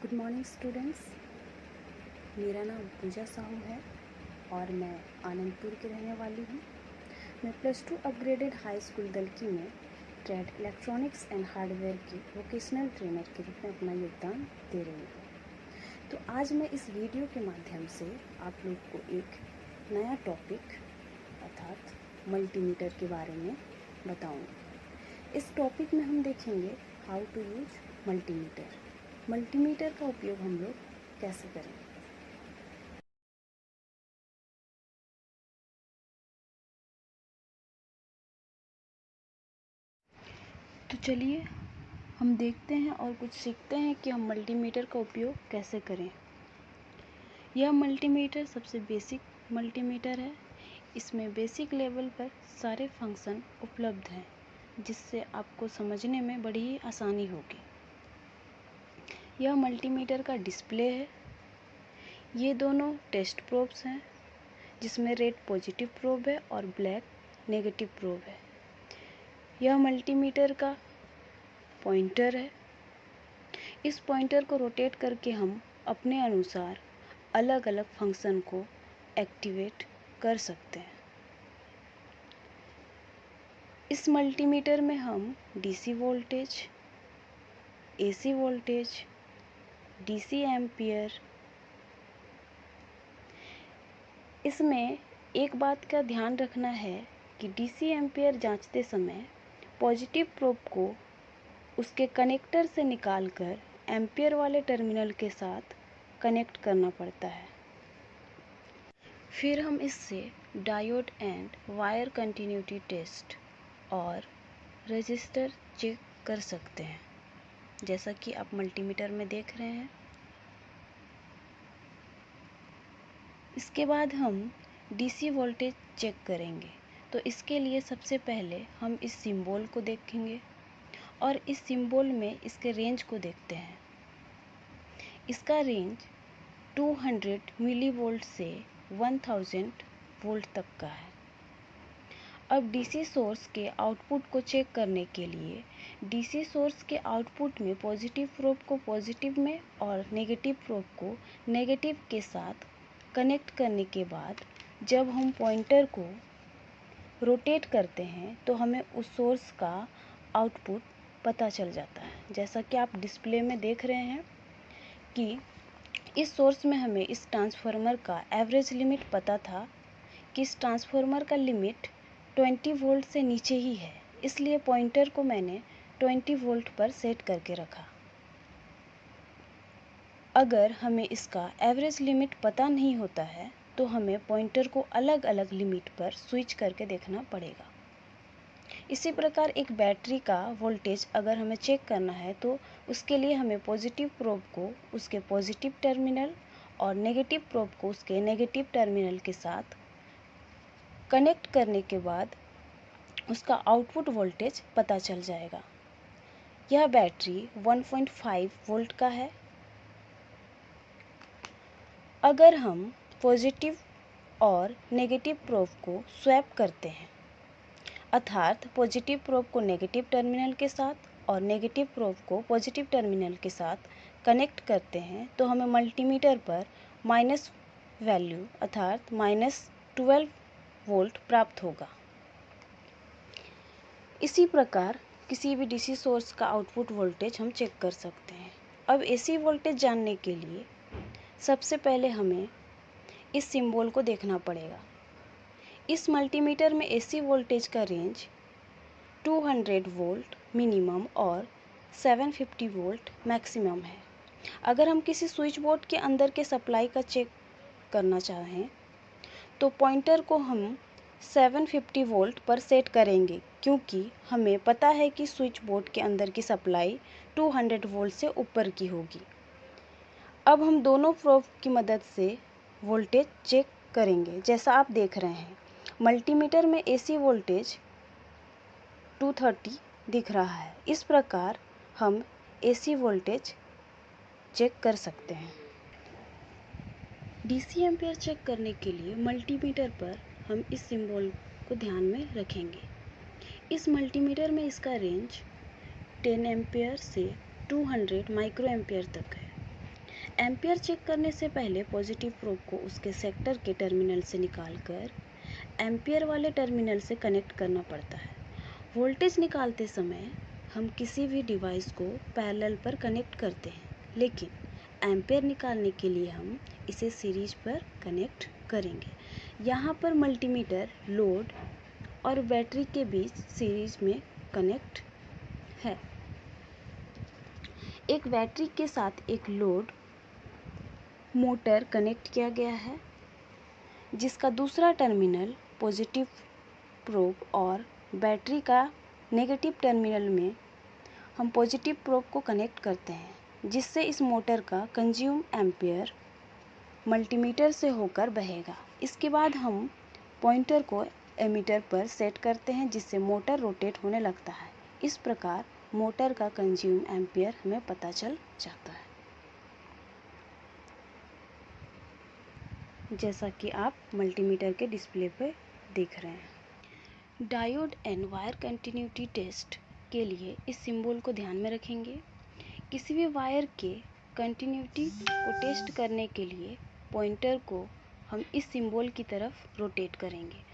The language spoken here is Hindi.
Good morning students. मेरा नाम पूजा साहू है और मैं आनंदपुर की रहने वाली हूँ। मैं +2 अपग्रेडेड हाई स्कूल दलकी में ट्रेड इलेक्ट्रॉनिक्स एंड हार्डवेयर की वोकेशनल ट्रेनर के रूप में अपना योगदान दे रही हूँ। तो आज मैं इस वीडियो के माध्यम से आप लोग को एक नया टॉपिक अर्थात मल्टीमीटर के बारे में बताऊँगी। इस टॉपिक में हम देखेंगे how to use multimeter. Multimeter का उपयोग हम लोग कैसे करें। तो चलिए हम देखते हैं और कुछ सीखते हैं कि हम मल्टीमीटर का उपयोग कैसे करें। यह मल्टीमीटर सबसे बेसिक मल्टीमीटर है। इसमें बेसिक लेवल पर सारे फंक्शन उपलब्ध हैं जिससे आपको समझने में बड़ी ही आसानी होगी। यह मल्टीमीटर का डिस्प्ले है। ये दोनों टेस्ट प्रोब्स हैं जिसमें रेड पॉजिटिव प्रोब है और ब्लैक नेगेटिव प्रोब है। यह मल्टीमीटर का पॉइंटर है। इस पॉइंटर को रोटेट करके हम अपने अनुसार अलग अलग फंक्शन को एक्टिवेट कर सकते हैं। इस मल्टीमीटर में हम DC voltage, AC voltage, DC ampere, इसमें एक बात का ध्यान रखना है कि डीसी एम्पियर जांचते समय पॉजिटिव प्रोब को उसके कनेक्टर से निकालकर एम्पियर वाले टर्मिनल के साथ कनेक्ट करना पड़ता है। फिर हम इससे diode and wire continuity test और रजिस्टर चेक कर सकते हैं, जैसा कि आप मल्टीमीटर में देख रहे हैं। इसके बाद हम डीसी वोल्टेज चेक करेंगे। तो इसके लिए सबसे पहले हम इस सिंबल को देखेंगे और इस सिंबल में इसके रेंज को देखते हैं। इसका रेंज 200 मिलीवोल्ट से 1000 वोल्ट तक का है। अब डीसी सोर्स के आउटपुट को चेक करने के लिए डीसी सोर्स के आउटपुट में पॉजिटिव प्रोब को पॉजिटिव में और नेगेटिव प्रोब को नेगेटिव के साथ कनेक्ट करने के बाद जब हम पॉइंटर को रोटेट करते हैं तो हमें उस सोर्स का आउटपुट पता चल जाता है। जैसा कि आप डिस्प्ले में देख रहे हैं कि इस सोर्स में हमें इस ट्रांसफार्मर का एवरेज लिमिट पता था कि इस ट्रांसफार्मर का लिमिट 20 वोल्ट से नीचे ही है, इसलिए पॉइंटर को मैंने 20 वोल्ट पर सेट करके रखा। अगर हमें इसका एवरेज लिमिट पता नहीं होता है तो हमें पॉइंटर को अलग अलग लिमिट पर स्विच करके देखना पड़ेगा। इसी प्रकार एक बैटरी का वोल्टेज अगर हमें चेक करना है तो उसके लिए हमें पॉजिटिव प्रोब को उसके पॉजिटिव टर्मिनल और नेगेटिव प्रोब को उसके नेगेटिव टर्मिनल के साथ कनेक्ट करने के बाद उसका आउटपुट वोल्टेज पता चल जाएगा। यह बैटरी 1.5 वोल्ट का है। अगर हम पॉजिटिव और नेगेटिव प्रोब को स्वैप करते हैं, अर्थात पॉजिटिव प्रोब को नेगेटिव टर्मिनल के साथ और नेगेटिव प्रोब को पॉजिटिव टर्मिनल के साथ कनेक्ट करते हैं, तो हमें मल्टीमीटर पर माइनस वैल्यू अर्थात -12 वोल्ट प्राप्त होगा। इसी प्रकार किसी भी डीसी सोर्स का आउटपुट वोल्टेज हम चेक कर सकते हैं। अब एसी वोल्टेज जानने के लिए सबसे पहले हमें इस सिंबल को देखना पड़ेगा। इस मल्टीमीटर में एसी वोल्टेज का रेंज 200 वोल्ट मिनिमम और 750 वोल्ट मैक्सिमम है। अगर हम किसी स्विच बोर्ड के अंदर के सप्लाई का चेक करना चाहें तो पॉइंटर को हम 750 वोल्ट पर सेट करेंगे, क्योंकि हमें पता है कि स्विच बोर्ड के अंदर की सप्लाई 200 वोल्ट से ऊपर की होगी। अब हम दोनों प्रोब की मदद से वोल्टेज चेक करेंगे। जैसा आप देख रहे हैं मल्टीमीटर में एसी वोल्टेज 230 दिख रहा है। इस प्रकार हम एसी वोल्टेज चेक कर सकते हैं। डीसी एम्पियर चेक करने के लिए मल्टीमीटर पर हम इस सिंबल को ध्यान में रखेंगे। इस मल्टीमीटर में इसका रेंज 10 एम्पियर से 200 माइक्रो एम्पियर तक है। एम्पियर चेक करने से पहले पॉजिटिव प्रोब को उसके सेक्टर के टर्मिनल से निकालकर एम्पियर वाले टर्मिनल से कनेक्ट करना पड़ता है। वोल्टेज निकालते समय हम किसी भी डिवाइस को पैरेलल पर कनेक्ट करते हैं, लेकिन एम्पियर निकालने के लिए हम इसे सीरीज पर कनेक्ट करेंगे। यहाँ पर मल्टीमीटर लोड और बैटरी के बीच सीरीज में कनेक्ट है। एक बैटरी के साथ एक लोड मोटर कनेक्ट किया गया है, जिसका दूसरा टर्मिनल पॉजिटिव प्रोब और बैटरी का नेगेटिव टर्मिनल में हम पॉजिटिव प्रोब को कनेक्ट करते हैं, जिससे इस मोटर का कंज्यूम एम्पियर मल्टीमीटर से होकर बहेगा। इसके बाद हम पॉइंटर को एमीटर पर सेट करते हैं, जिससे मोटर रोटेट होने लगता है। इस प्रकार मोटर का कंज्यूम एम्पियर हमें पता चल जाता है, जैसा कि आप मल्टीमीटर के डिस्प्ले पर देख रहे हैं। Diode and wire continuity test के लिए इस सिंबल को ध्यान में रखेंगे। किसी भी वायर के कंटिन्यूटी को टेस्ट करने के लिए पॉइंटर को हम इस सिंबल की तरफ रोटेट करेंगे